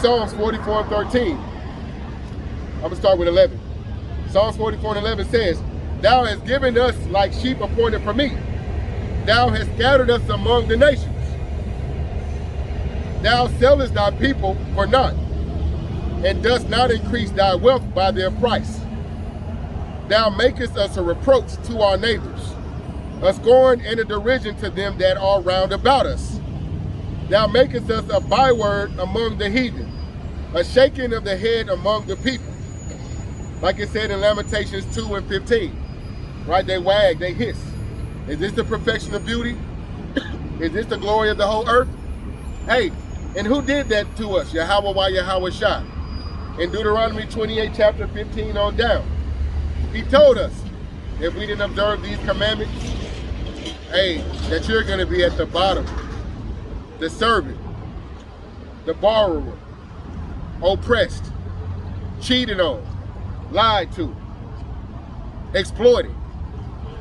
Psalms 44 and 13. I'm going to start with 11. Psalms 44 and 11 says, Thou hast given us like sheep appointed for meat. Thou hast scattered us among the nations. Thou sellest thy people for naught, and dost not increase thy wealth by their price. Thou makest us a reproach to our neighbors, a scorn and a derision to them that are round about us. Thou makest us a byword among the heathen, a shaking of the head among the people. Like it said in Lamentations 2 and 15, right? They wag, they hiss. Is this the perfection of beauty? Is this the glory of the whole earth? Hey, and who did that to us? Yahweh while Yahweh shot. In Deuteronomy 28, chapter 15 on down, he told us, if we didn't observe these commandments, hey, that you're going to be at the bottom, the servant, the borrower, oppressed, cheated on, lied to, exploited,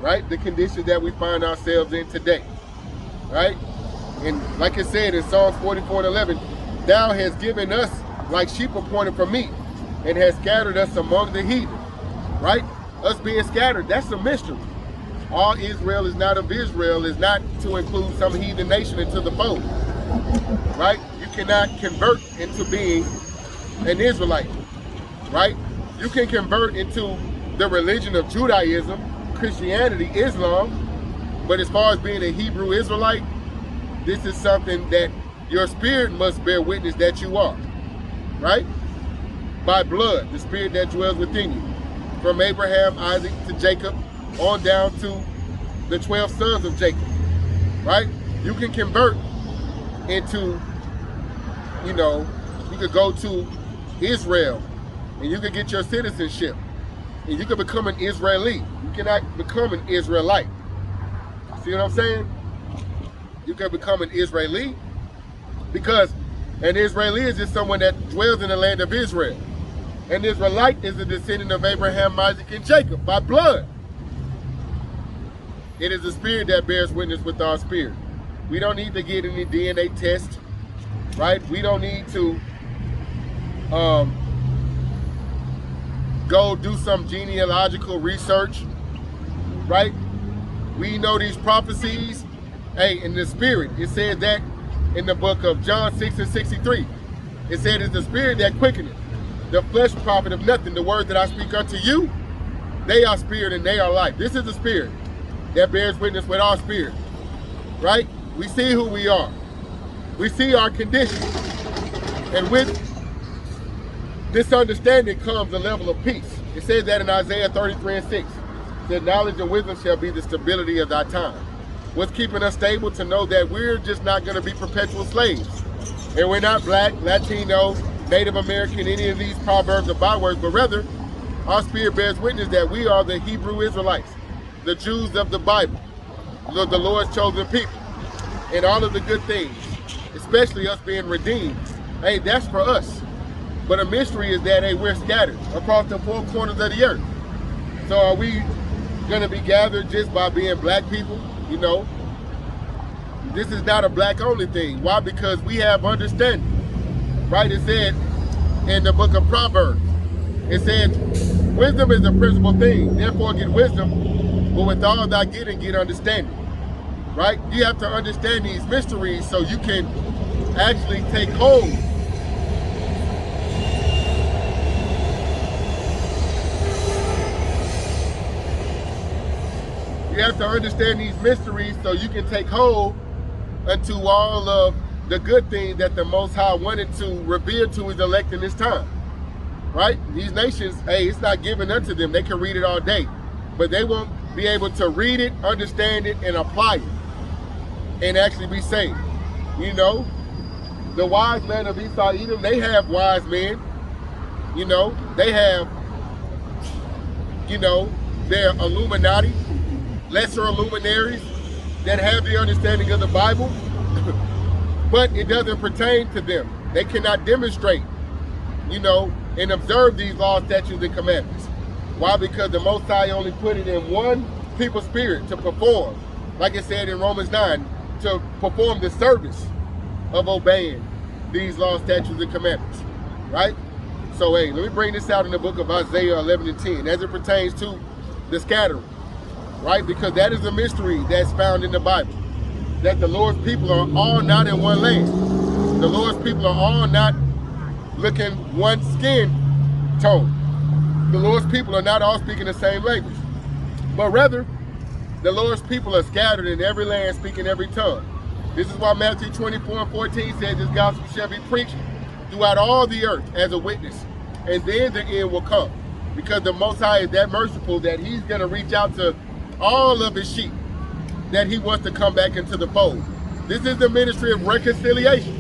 right? The conditions that we find ourselves in today, right? And like it said in Psalms 44 and 11, Thou hast given us like sheep appointed for meat, and has scattered us among the heathen, right? Us being scattered, that's a mystery. All Israel is not of Israel is not to include some heathen nation into the fold, right? You cannot convert into being an Israelite, right? You can convert into the religion of Judaism, Christianity, Islam, but as far as being a Hebrew Israelite, this is something that your spirit must bear witness that you are, right? By blood, the spirit that dwells within you. From Abraham, Isaac to Jacob, on down to the 12 sons of Jacob, right? You can convert into, you know, you could go to Israel and you could get your citizenship and you could become an Israeli. You cannot become an Israelite. See what I'm saying? You can become an Israeli because an Israeli is just someone that dwells in the land of Israel. An Israelite is a descendant of Abraham, Isaac, and Jacob by blood. It is the spirit that bears witness with our spirit. We don't need to get any DNA test, right? We don't need to go do some genealogical research, right? We know these prophecies. Hey, in the spirit, it says that in the book of John 6 and 63. It said, it's the spirit that quickeneth, the flesh profit of nothing. The words that I speak unto you, they are spirit and they are life. This is the spirit that bears witness with our spirit, right? We see who we are. We see our condition. And with this understanding comes a level of peace. It says that in Isaiah 33 and 6. It said, knowledge and wisdom shall be the stability of thy time. What's keeping us stable? To know that we're just not going to be perpetual slaves. And we're not black, Latino, Native American, any of these proverbs or bywords, but rather our spirit bears witness that we are the Hebrew Israelites, the Jews of the Bible, the Lord's chosen people, and all of the good things, especially us being redeemed. Hey, that's for us. But a mystery is that, hey, we're scattered across the four corners of the earth. So are we going to be gathered just by being black people? You know, this is not a black only thing. Why? Because we have understanding, right? It said in the book of Proverbs, it said, wisdom is the principal thing. Therefore get wisdom, but with all thy getting, get understanding, right? You have to understand these mysteries so you can actually take hold. You have to understand these mysteries so you can take hold unto all of the good things that the Most High wanted to reveal to his elect in this time, right? These nations, hey, it's not given unto them. They can read it all day, but they won't be able to read it, understand it, and apply it, and actually be saved. You know, the wise men of Esau, Edom, they have wise men. You know, they have, you know, their Illuminati, lesser luminaries that have the understanding of the Bible, but it doesn't pertain to them. They cannot demonstrate, you know, and observe these laws, statutes, and commandments. Why? Because the Most High only put it in one people's spirit to perform, like it said in Romans 9, to perform the service of obeying these laws, statutes, and commandments. right? So, hey, let me bring this out in the book of Isaiah 11 and 10 as it pertains to the scattering, right? Because that is a mystery that's found in the Bible, that the Lord's people are all not in one land. The Lord's people are all not looking one skin tone. The Lord's people are not all speaking the same language, but rather the Lord's people are scattered in every land, speaking every tongue. This is why Matthew 24 and 14 says this gospel shall be preached throughout all the earth as a witness, and then the end will come. Because the Most High is that merciful that he's going to reach out to all of his sheep that he wants to come back into the fold. This is the ministry of reconciliation.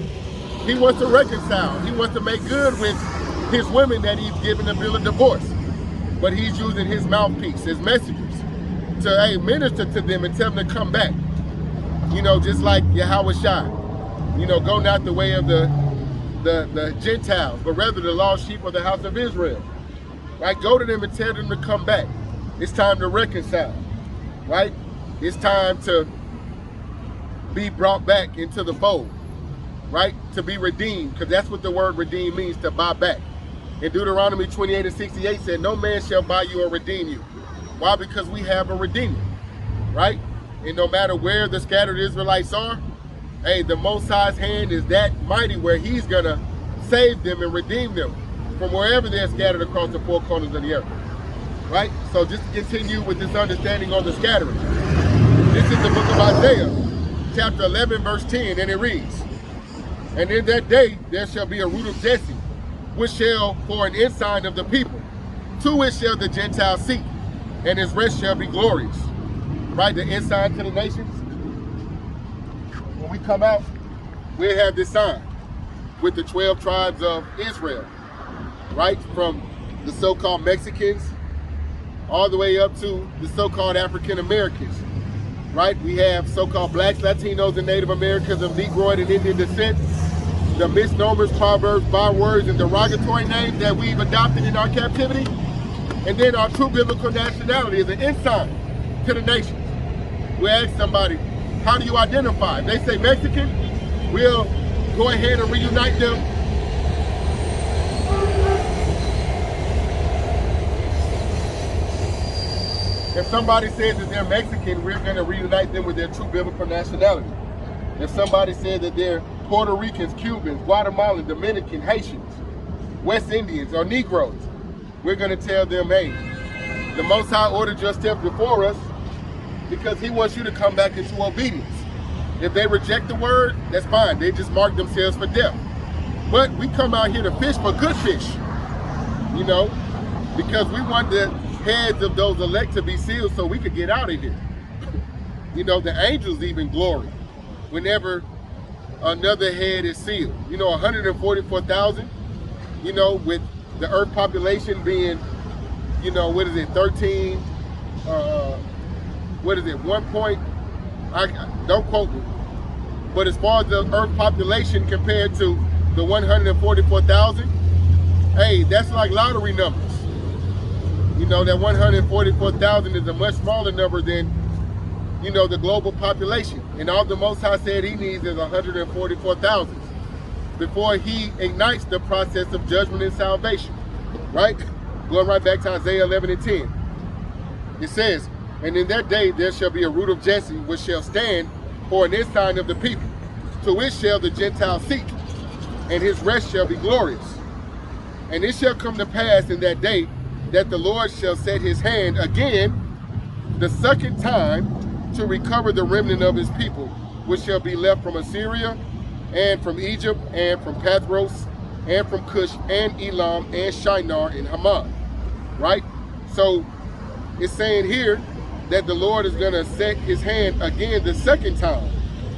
He wants to reconcile. He wants to make good with his women that he's given a bill of divorce. But he's using his mouthpiece, his messengers, to minister to them and tell them to come back. You know, just like Yahweh Shai. You know, go not the way of the Gentiles, but rather the lost sheep of the house of Israel. Right? Go to them and tell them to come back. It's time to reconcile. Right? It's time to be brought back into the fold. Right? To be redeemed, because that's what the word redeem means, to buy back. In Deuteronomy 28 and 68 said, no man shall buy you or redeem you. Why? Because we have a redeemer, right? And no matter where the scattered Israelites are, hey, the Most High's hand is that mighty where he's going to save them and redeem them from wherever they're scattered across the four corners of the earth, right? So just to continue with this understanding on the scattering. This is the book of Isaiah, chapter 11, verse 10, and it reads, and in that day there shall be a root of Jesse, which shall for an ensign of the people. To it shall the Gentiles seek, and his rest shall be glorious. Right, the ensign to the nations. When we come out, we'll have this sign with the 12 tribes of Israel, right? From the so-called Mexicans all the way up to the so-called African Americans, right? We have so-called blacks, Latinos, and Native Americans of Negroid and Indian descent. The misnomers, proverbs, bywords, and derogatory names that we've adopted in our captivity. And then our true biblical nationality is an ensign to the nations. We ask somebody, how do you identify? If they say Mexican, we'll go ahead and reunite them. If somebody says that they're Mexican, we're going to reunite them with their true biblical nationality. If somebody says that they're Puerto Ricans, Cubans, Guatemalan, Dominican, Haitians, West Indians, or Negroes, we're going to tell them, hey, the Most High ordered your steps before us because he wants you to come back into obedience. If they reject the word, that's fine. They just mark themselves for death. But we come out here to fish for good fish, you know, because we want the heads of those elect to be sealed so we could get out of here. You know, the angels even glory whenever another head is sealed. You know, 144,000, you know, with the earth population being, you know, what is it, 13, what is it, 1 point, don't quote me, but as far as the earth population compared to the 144,000, hey, that's like lottery numbers. You know, that 144,000 is a much smaller number than, you know, the global population. And all the Most High said he needs is 144,000 before he ignites the process of judgment and salvation, right? Going right back to Isaiah 11 and 10. It says, and in that day there shall be a root of Jesse, which shall stand for an ensign of the people. To it shall the Gentiles seek, and his rest shall be glorious. And it shall come to pass in that day that the Lord shall set his hand again the second time to recover the remnant of his people, which shall be left from Assyria, and from Egypt, and from Pathros, and from Cush, and Elam, and Shinar, and Hamath. Right? So it's saying here that the Lord is going to set his hand again the second time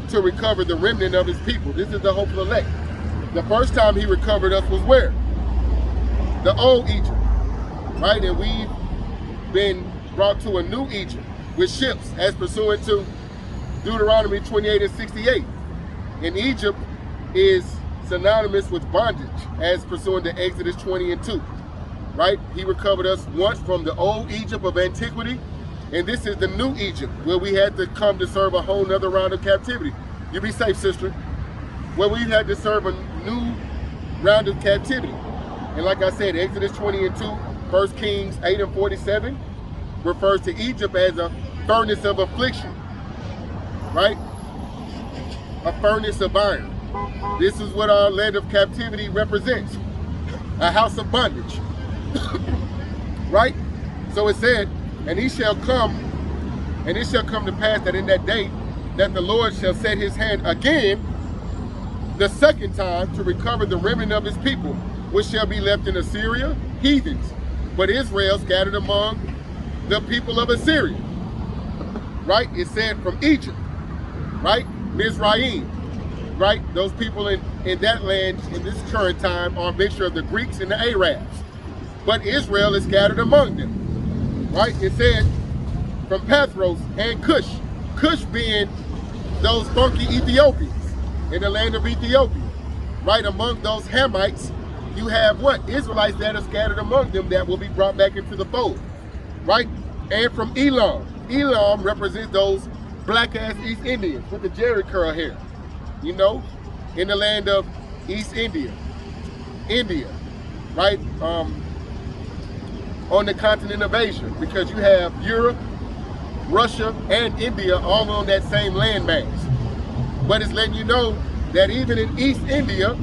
to recover the remnant of his people. This is the hopeful elect. The first time he recovered us was where? The old Egypt. Right? And we've been brought to a new Egypt with ships, as pursuant to Deuteronomy 28 and 68. And Egypt is synonymous with bondage, as pursuant to Exodus 20 and 2. Right? He recovered us once from the old Egypt of antiquity, and this is the new Egypt, where we had to come to serve a whole nother round of captivity. You be safe, sister. Where we had to serve a new round of captivity. And like I said, Exodus 20 and 2, 1 Kings 8 and 47 refers to Egypt as a furnace of affliction, right? A furnace of iron. This is what our land of captivity represents, a house of bondage, right? So it said, and it shall come to pass that in that day that the Lord shall set his hand again the second time to recover the remnant of his people, which shall be left in Assyria, heathens, but Israel scattered among the people of Assyria, right? It said from Egypt, right? Mizraim, right? Those people in that land in this current time are a mixture of the Greeks and the Arabs, but Israel is scattered among them, right? It said from Pathros and Cush, Cush being those funky Ethiopians in the land of Ethiopia, right? Among those Hamites, you have what? Israelites that are scattered among them that will be brought back into the fold, right? And from Elam. Elam represents those black-ass East Indians with the Jerry curl hair, you know, in the land of East India, right? On the continent of Asia, because you have Europe, Russia, and India all on that same landmass. But it's letting you know that even in East India,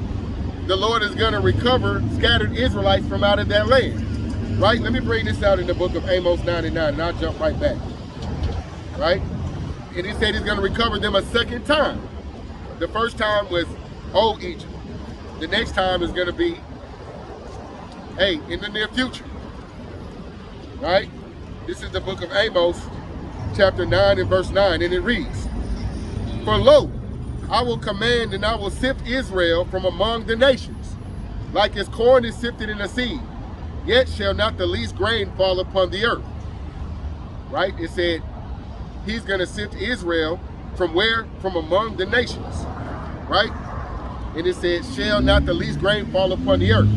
the Lord is going to recover scattered Israelites from out of that land, right? Let me bring this out in the book of Amos 99, and I'll jump right back, right? And he said he's going to recover them a second time. The first time was old Egypt. The next time is going to be, hey, in the near future, right? This is the book of Amos, chapter 9 and verse 9, and it reads, "For lo, I will command and I will sift Israel from among the nations, like as corn is sifted in a sieve, yet shall not the least grain fall upon the earth." Right? It said he's going to sift Israel from where? From among the nations. Right? And it said, shall not the least grain fall upon the earth.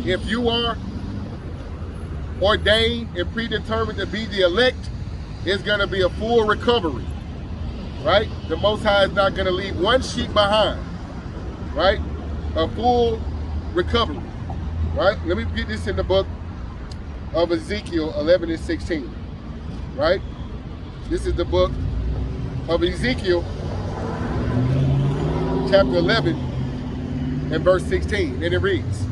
If you are ordained and predetermined to be the elect, it's going to be a full recovery. Right? The Most High is not going to leave one sheep behind. Right? A full recovery. Right? Let me get this in the book of Ezekiel 11 and 16. Right? This is the book of Ezekiel, chapter 11 and verse 16. And it reads,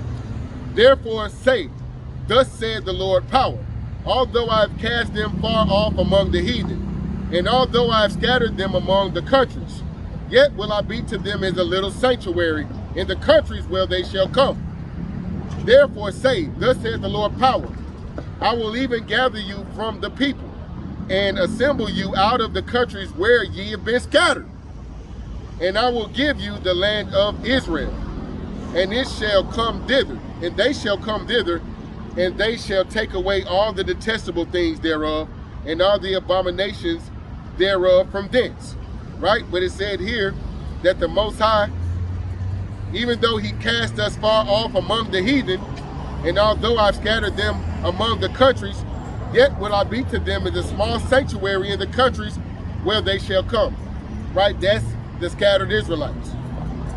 "Therefore say, thus saith the Lord power, although I have cast them far off among the heathen, and although I have scattered them among the countries, yet will I be to them as a little sanctuary in the countries where they shall come. Therefore say, thus saith the Lord power, I will even gather you from the people, and assemble you out of the countries where ye have been scattered. And I will give you the land of Israel, and it shall come thither, and they shall come thither, and they shall take away all the detestable things thereof, and all the abominations thereof from thence." Right? But it said here that the Most High, even though he cast us far off among the heathen, and although I've scattered them among the countries, yet will I be to them as a small sanctuary in the countries where they shall come. Right? That's the scattered Israelites.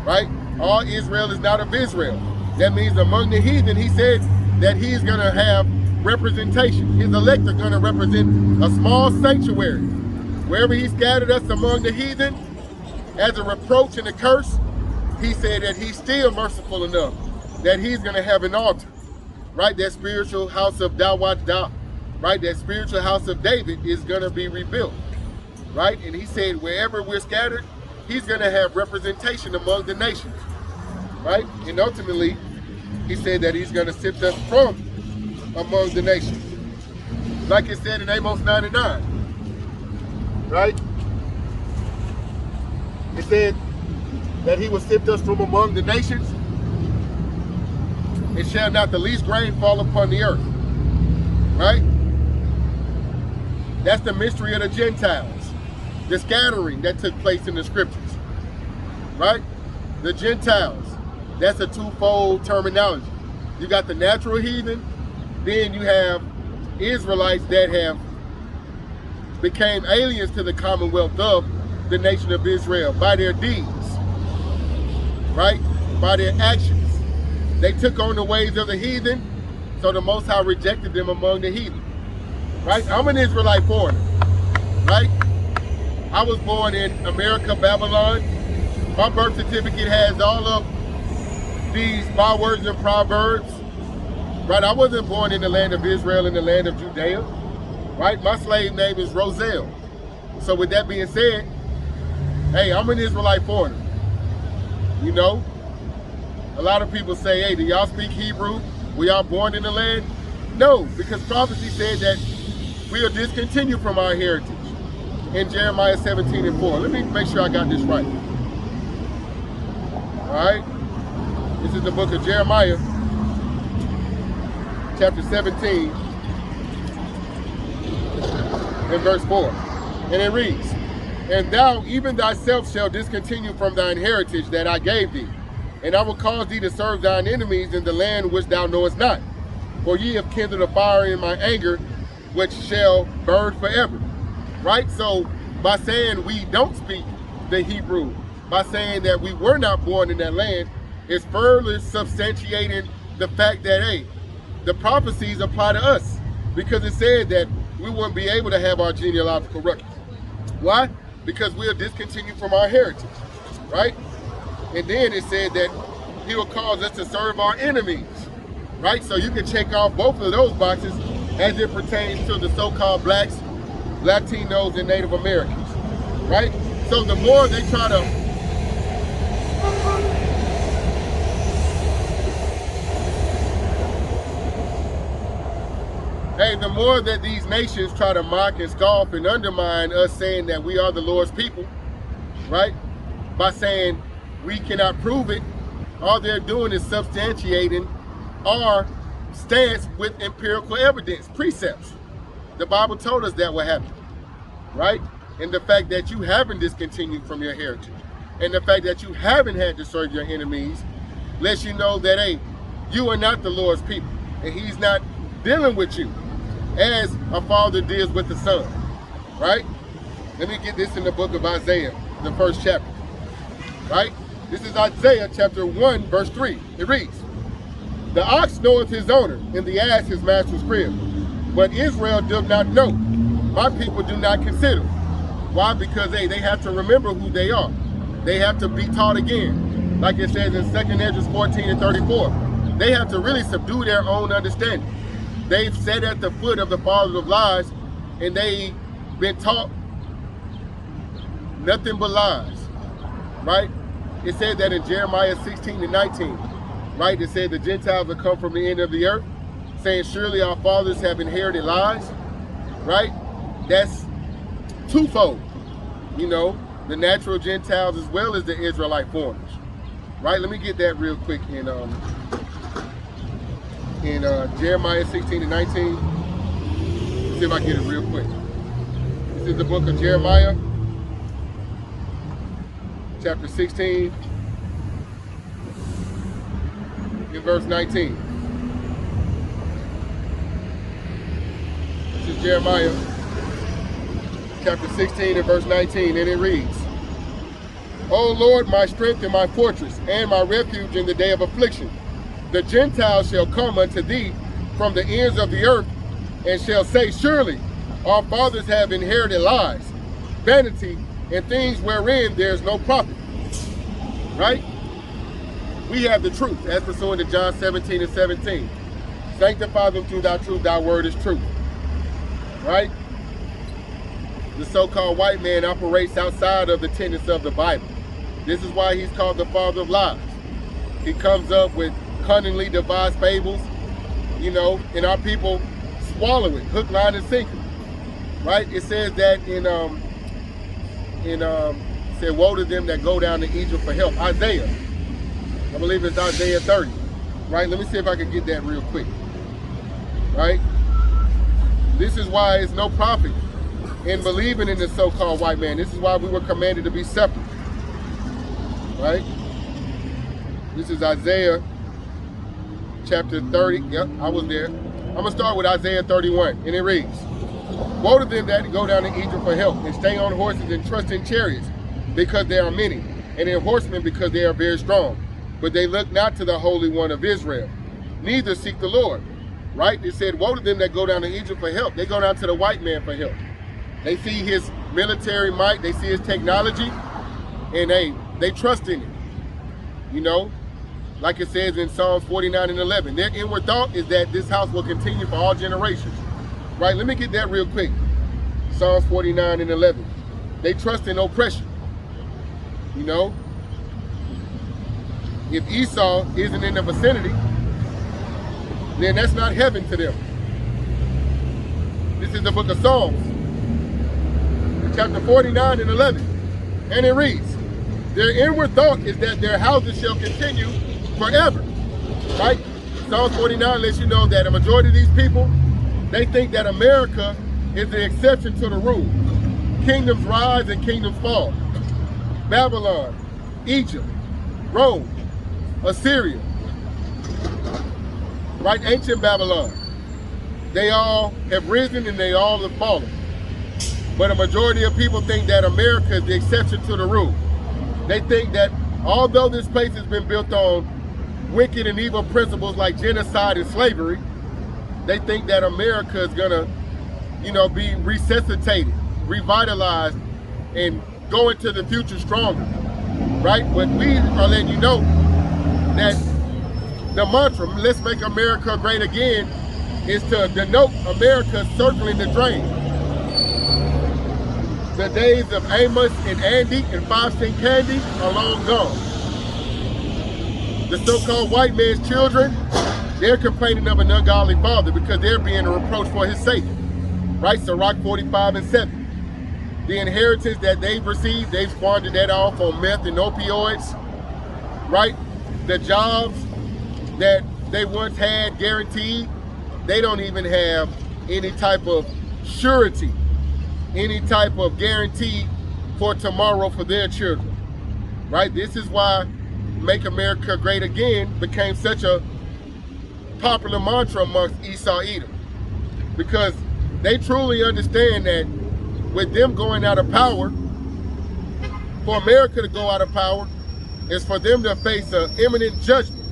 Right? All Israel is not of Israel. That means among the heathen, he said that he's going to have representation. His elect are going to represent a small sanctuary. Wherever he scattered us among the heathen, as a reproach and a curse, he said that he's still merciful enough that he's going to have an altar. Right? That spiritual house of Dawat Da, right? That spiritual house of David is going to be rebuilt. Right? And he said wherever we're scattered, he's going to have representation among the nations. Right? And ultimately, he said that he's going to sift us from among the nations. Like it said in Amos 99. Right? It said that he will sift us from among the nations. It shall not the least grain fall upon the earth. Right? That's the mystery of the Gentiles. The scattering that took place in the scriptures. Right? The Gentiles. That's a twofold terminology. You got the natural heathen, then you have Israelites that have became aliens to the commonwealth of the nation of Israel by their deeds, right? By their actions, They took on the ways of the heathen, so the Most High rejected them among the heathen. Right? I'm an Israelite foreigner. Right? I was born in America, Babylon. My birth certificate has all of these bywords and proverbs. Right? I wasn't born in the land of Israel, in the land of Judea. Right? My slave name is Roselle. So with that being said, hey, I'm an Israelite foreigner. You know? A lot of people say, hey, do y'all speak Hebrew? Were y'all born in the land? No, because prophecy said that we'll discontinue from our heritage in Jeremiah 17:4. Let me make sure I got this right. All right? This is the book of Jeremiah, chapter 17, and verse 4. And it reads, and thou even thyself shalt discontinue from thine heritage that I gave thee, and I will cause thee to serve thine enemies in the land which thou knowest not. For ye have kindled a fire in my anger, which shall burn forever. Right? So by saying we don't speak the Hebrew, by saying that we were not born in that land, is further substantiating the fact that, hey, the prophecies apply to us, because it said that we wouldn't be able to have our genealogical records. Why? Because we'll discontinue from our heritage. Right? And then it said that he will cause us to serve our enemies, right? So you can check off both of those boxes as it pertains to the so-called blacks, Latinos, and Native Americans, right? So the more they try to the more that these nations try to mock and scoff and undermine us, saying that we are the Lord's people, right? By saying we cannot prove it, all they're doing is substantiating our stance with empirical evidence, precepts. The Bible told us that would happen, right? And the fact that you haven't discontinued from your heritage, and the fact that you haven't had to serve your enemies, lets you know that, hey, you are not the Lord's people, and he's not dealing with you as a father deals with the son, right? Let me get this in the book of Isaiah, the first chapter, right? This is Isaiah chapter 1, verse 3. It reads, the ox knoweth his owner, and the ass his master's crib. But Israel does not know. My people do not consider. Why? Because they have to remember who they are. They have to be taught again. Like it says in 2 Ezra 14 and 34. They have to really subdue their own understanding. They've sat at the foot of the fathers of lies, and they've been taught nothing but lies, right? It said that in Jeremiah 16 and 19, right? It said the Gentiles will come from the end of the earth, saying surely our fathers have inherited lies, right? That's twofold, you know, the natural Gentiles as well as the Israelite foreigners, right? Let me get that real quick in Jeremiah 16 and 19. Let's see if I get it real quick. This is the book of Jeremiah, chapter 16, in verse 19. This is Jeremiah, chapter 16, and verse 19, and it reads, O Lord, my strength and my fortress, and my refuge in the day of affliction, the Gentiles shall come unto thee from the ends of the earth, and shall say, surely our fathers have inherited lies, vanity, and things wherein there is no profit. Right? We have the truth, as pursuant to John 17 and 17. Sanctify them through thy truth, thy word is truth. Right? The so-called white man operates outside of the tenets of the Bible. This is why he's called the father of lies. He comes up with cunningly devised fables, you know, and our people swallow it, hook, line, and sinker. Right? It says that said, woe to them that go down to Egypt for help. Isaiah, I believe it's Isaiah 30. Right? Let me see if I can get that real quick. Right? This is why it's no profit in believing in the so-called white man. This is why we were commanded to be separate. Right? This is Isaiah chapter 30. Yep, I was there. I'm going to start with Isaiah 31, and it reads, woe to them that go down to Egypt for help, and stay on horses and trust in chariots, because they are many, and in horsemen because they are very strong, but they look not to the Holy One of Israel, neither seek the Lord. Right? It said, woe to them that go down to Egypt for help. They go down to the white man for help. They see his military might, they see his technology, and they trust in it. You know, like it says in Psalms 49 and 11, their inward thought is that this house will continue for all generations. Right? Let me get that real quick. Psalms 49 and 11. They trust in oppression. You know, if Esau isn't in the vicinity, then that's not heaven to them. This is the book of Psalms, chapter 49 and 11. And it reads, their inward thought is that their houses shall continue forever. Right? Psalms 49 lets you know that a majority of these people, they think that America is the exception to the rule. Kingdoms rise and kingdoms fall. Babylon, Egypt, Rome, Assyria, right? Ancient Babylon. They all have risen and they all have fallen. But a majority of people think that America is the exception to the rule. They think that although this place has been built on wicked and evil principles like genocide and slavery, they think that America is gonna, you know, be resuscitated, revitalized, and go into the future stronger, right? But we are letting you know that the mantra, let's make America great again, is to denote America circling the drain. The days of Amos and Andy and 5 Cent Candy are long gone. The so-called white man's children, they're complaining of an ungodly father because they're being a reproach for his sake, right? Sirach 45 and 7. The inheritance that they've received, they've squandered that off on meth and opioids, right? The jobs that they once had guaranteed, they don't even have any type of surety, any type of guarantee for tomorrow for their children, right? This is why Make America Great Again became such a popular mantra amongst Esau Edom, because they truly understand that with them going out of power, for America to go out of power is for them to face an imminent judgment.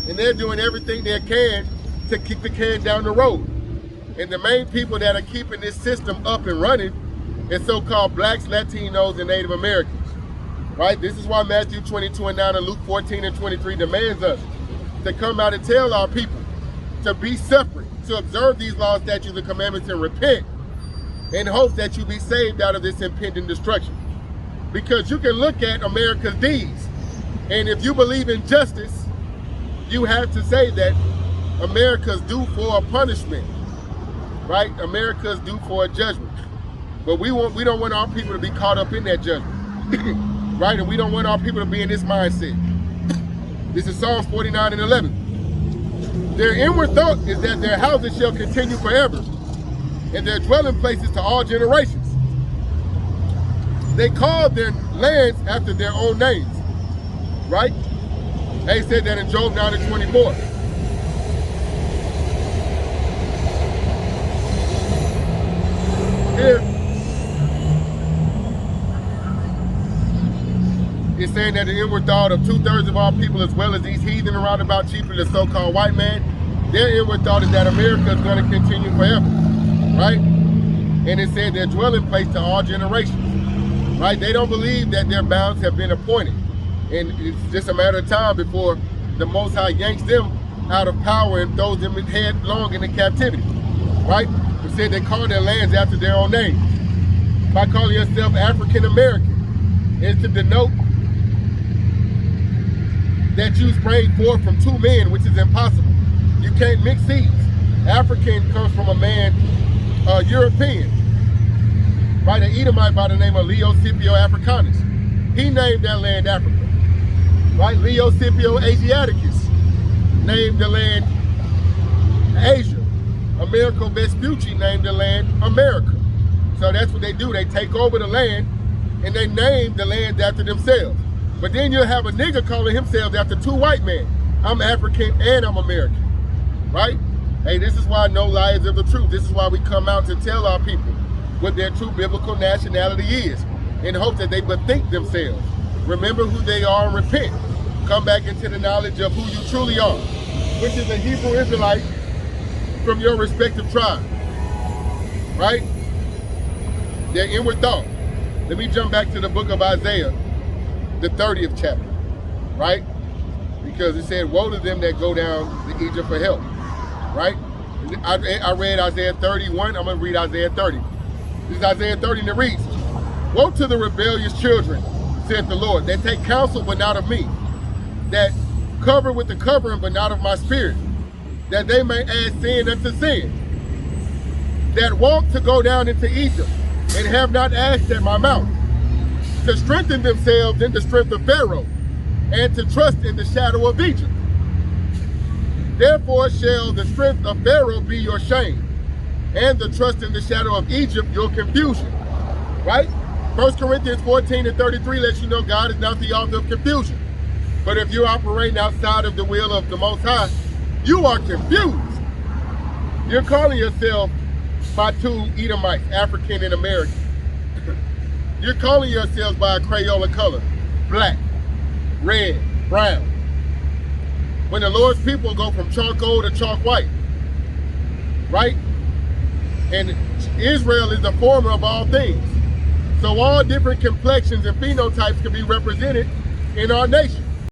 And they're doing everything they can to kick the can down the road. And the main people that are keeping this system up and running is so-called blacks, Latinos, and Native Americans, right? This is why Matthew 22 and 9 and Luke 14 and 23 demands us to come out and tell our people to be separate, to observe these laws, statutes, and commandments and repent, in hopes that you be saved out of this impending destruction. Because you can look at America's deeds, and if you believe in justice, you have to say that America's due for a punishment, right? America's due for a judgment. But we don't want our people to be caught up in that judgment, right? And we don't want our people to be in this mindset. This is Psalms 49 and 11. Their inward thought is that their houses shall continue forever, and their dwelling places to all generations. They called their lands after their own names, right? They said that in Job 9 and 24. Here, it's saying that the inward thought of 2/3 of our people, as well as these heathen around about, chiefly the so-called white man, their inward thought is that America is going to continue forever, right? And it said their dwelling place to all generations, right? They don't believe that their bounds have been appointed. And it's just a matter of time before the Most High yanks them out of power and throws them headlong into captivity, right? It said they call their lands after their own names. By calling yourself African American, is to denote that you sprang forth from two men, which is impossible. You can't mix seeds. African comes from a man, European, right? An Edomite by the name of Leo Scipio Africanus. He named that land Africa, right? Leo Scipio Asiaticus named the land Asia. Americo Vespucci named the land America. So that's what they do. They take over the land and they name the land after themselves. But then you'll have a nigger calling himself after two white men. I'm African and I'm American, right? Hey, this is why no lie is of the truth. This is why we come out to tell our people what their true biblical nationality is, in hopes that they bethink themselves, remember who they are, and repent. come back into the knowledge of who you truly are, which is a Hebrew Israelite from your respective tribe, right? Their inward thought. Let me jump back to the book of Isaiah, the 30th chapter, right? Because it said, woe to them that go down to Egypt for help, right? I read Isaiah 31, I'm gonna read Isaiah 30. This is Isaiah 30 and it reads, woe to the rebellious children, saith the Lord, that take counsel but not of me, that cover with the covering but not of my spirit, that they may add sin unto sin, that walk to go down into Egypt, and have not asked at my mouth, to strengthen themselves in the strength of Pharaoh, and to trust in the shadow of Egypt. Therefore shall the strength of Pharaoh be your shame, and the trust in the shadow of Egypt your confusion. Right? 1 Corinthians 14 and 33 lets you know God is not the author of confusion. But if you're operating outside of the will of the Most High, you are confused. You're calling yourself by two Edomites, African and American. You're calling yourselves by a Crayola color, black, red, brown. When the Lord's people go from charcoal to chalk white, right? And Israel is the former of all things. So all different complexions and phenotypes can be represented in our nation.